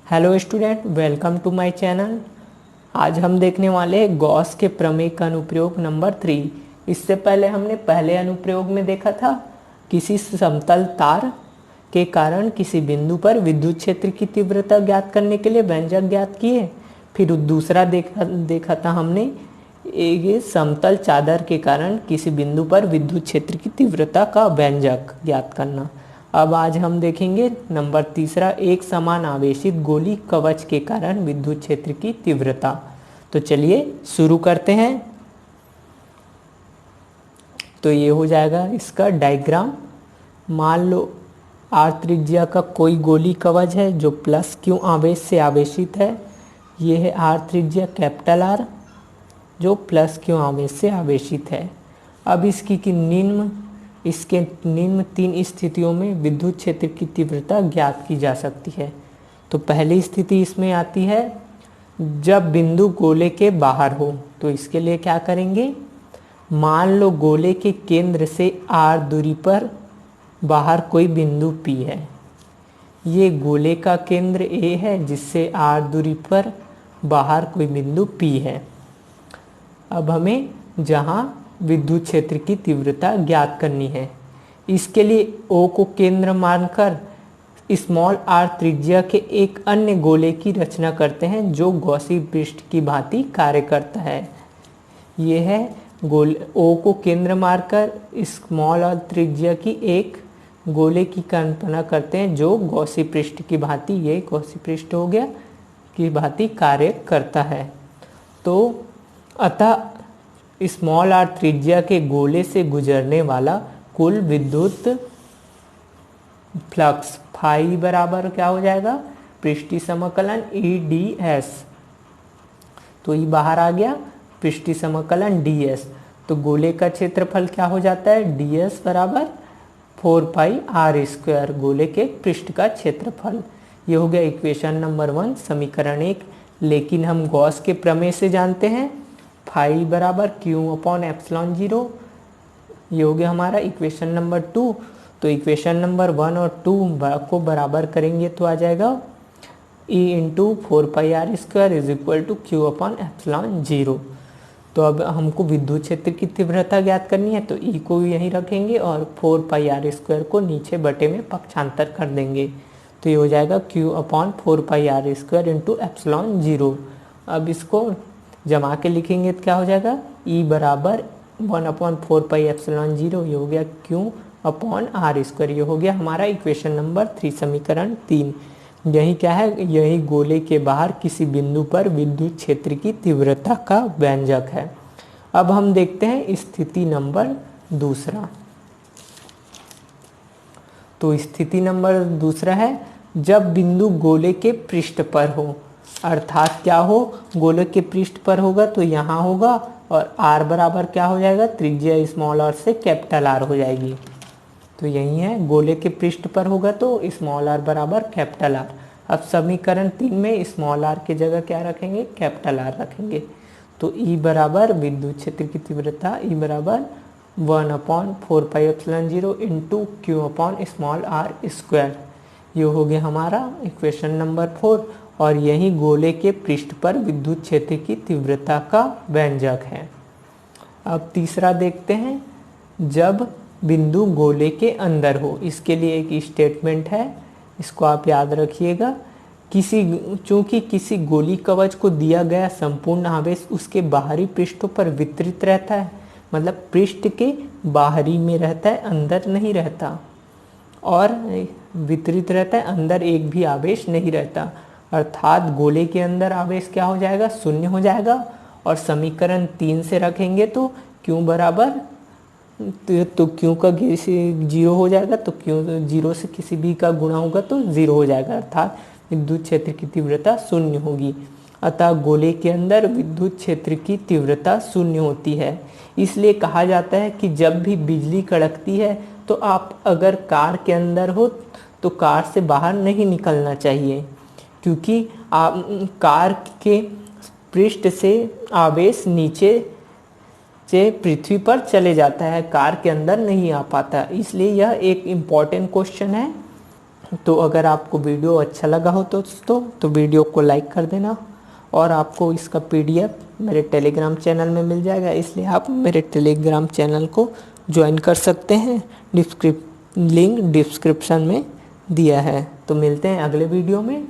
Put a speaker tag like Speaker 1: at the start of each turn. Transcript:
Speaker 1: Hello student, welcome to my channel. आज हम देखने वाले हैं गॉस के प्रमेय का अनुप्रयोग नंबर 3। इससे पहले हमने पहले अनुप्रयोग में देखा था किसी समतल तार के कारण किसी बिंदु पर विद्युत क्षेत्र की तीव्रता ज्ञात करने के लिए व्यंजक ज्ञात किए। फिर दूसरा देखा था हमने एक समतल चादर के कारण किसी बिंदु पर विद्युत क्षेत्र की तीव्रता का व्यंजक ज्ञात करना। अब आज हम देखेंगे नंबर तीसरा, एक समान आवेशित गोली कवच के कारण विद्युत क्षेत्र की तीव्रता। तो चलिए शुरू करते हैं। तो ये हो जाएगा इसका डायग्राम। मान लो आर त्रिज्या का कोई गोली कवच है जो प्लस क्यू आवेश से आवेशित है। ये है आर त्रिज्या कैपिटल आर जो प्लस क्यू आवेश से आवेशित है। अब इसके निम्न तीन स्थितियों में विद्युत क्षेत्र की तीव्रता ज्ञात की जा सकती है। तो पहली स्थिति इसमें आती है जब बिंदु गोले के बाहर हो। तो इसके लिए क्या करेंगे, मान लो गोले के केंद्र से r दूरी पर बाहर कोई बिंदु P है। ये गोले का केंद्र A है जिससे r दूरी पर बाहर कोई बिंदु P है। अब हमें जहाँ विद्युत क्षेत्र की तीव्रता ज्ञात करनी है, इसके लिए O को केंद्र मानकर स्मॉल r त्रिज्या के एक अन्य गोले की रचना करते हैं जो गॉसी पृष्ठ की भांति कार्य करता है। ये है O को केंद्र मानकर स्मॉल r त्रिज्या की एक गोले की कल्पना करते हैं जो गॉसी पृष्ठ की भांति, ये गॉसी पृष्ठ हो गया, की भांति कार्य करता है। तो अतः स्मॉल r त्रिज्या के गोले से गुजरने वाला कुल विद्युत फ्लक्स फाई बराबर क्या हो जाएगा, पृष्ठीय समाकलन EdS। तो ये बाहर आ गया, पृष्ठीय समाकलन ds। तो गोले का क्षेत्रफल क्या हो जाता है, ds बराबर 4πr², गोले के पृष्ठ का क्षेत्रफल। ये हो गया इक्वेशन नंबर 1, समीकरण 1। लेकिन हम गॉस के प्रमेय से जानते हैं फाई बराबर Q/ε0। ये हो गया हमारा इक्वेशन नंबर 2। तो इक्वेशन नंबर 1 और 2 को बराबर करेंगे तो आ जाएगा E × 4πr² = Q/ε0। तो अब हमको विद्युत क्षेत्र की तीव्रता ज्ञात करनी है, तो E को यहीं रखेंगे और 4πr² को नीचे बटे में पक्षांतर कर देंगे। तो ये हो जाएगा Q/4πr² × ε0। अब इसको जमा के लिखेंगे तो क्या हो जाएगा, E बराबर 1/4πε0। ये हो गया Q/r²। ये हो गया हमारा इक्वेशन नंबर 3, समीकरण 3। यही क्या है, यही गोले के बाहर किसी बिंदु पर विद्युत क्षेत्र की तीव्रता का व्यंजक है। अब हम देखते हैं स्थिति नंबर दूसरा। तो स्थिति नंबर दूसरा है जब बिंदु गोले के पृष्ठ पर हो, अर्थात क्या हो, गोले के पृष्ठ पर होगा तो यहाँ होगा और r बराबर क्या हो जाएगा, त्रिज्या स्मॉल r से कैपिटल R हो जाएगी। तो यही है, गोले के पृष्ठ पर होगा तो स्मॉल r बराबर कैपिटल R। अब समीकरण 3 में स्मॉल r की जगह क्या रखेंगे, कैपिटल R रखेंगे। तो E बराबर विद्युत क्षेत्र की तीव्रता E बराबर 1/4πε0 × Q/r²। ये हो गया हमारा इक्वेशन नंबर 4 और यही गोले के पृष्ठ पर विद्युत क्षेत्र की तीव्रता का व्यंजक है। अब तीसरा देखते हैं, जब बिंदु गोले के अंदर हो। इसके लिए एक स्टेटमेंट है, इसको आप याद रखिएगा। चूंकि किसी गोली कवच को दिया गया संपूर्ण आवेश उसके बाहरी पृष्ठों पर वितरित रहता है, मतलब पृष्ठ के बाहरी में रहता है, अंदर नहीं रहता, और वितरित रहता है, अंदर एक भी आवेश नहीं रहता। अर्थात गोले के अंदर आवेश क्या हो जाएगा, शून्य हो जाएगा। और समीकरण 3 से रखेंगे तो Q बराबर तो Q का 0 हो जाएगा, तो Q 0 से किसी भी का गुणा होगा तो 0 हो जाएगा, अर्थात विद्युत क्षेत्र की तीव्रता शून्य होगी। अतः गोले के अंदर विद्युत क्षेत्र की तीव्रता शून्य होती है। इसलिए कहा जाता है कि जब भी बिजली कड़कती है तो आप अगर कार के अंदर हो तो कार से बाहर नहीं निकलना चाहिए, क्योंकि कार के पृष्ठ से आवेश नीचे से पृथ्वी पर चले जाता है, कार के अंदर नहीं आ पाता। इसलिए यह एक इम्पॉर्टेंट क्वेश्चन है तो अगर आपको वीडियो अच्छा लगा हो तो वीडियो को लाइक कर देना, और आपको इसका PDF मेरे टेलीग्राम चैनल में मिल जाएगा, इसलिए आप मेरे टेलीग्राम चैनल को ज्वाइन कर सकते हैं। लिंक डिस्क्रिप्शन में दिया है। तो मिलते हैं अगले वीडियो में।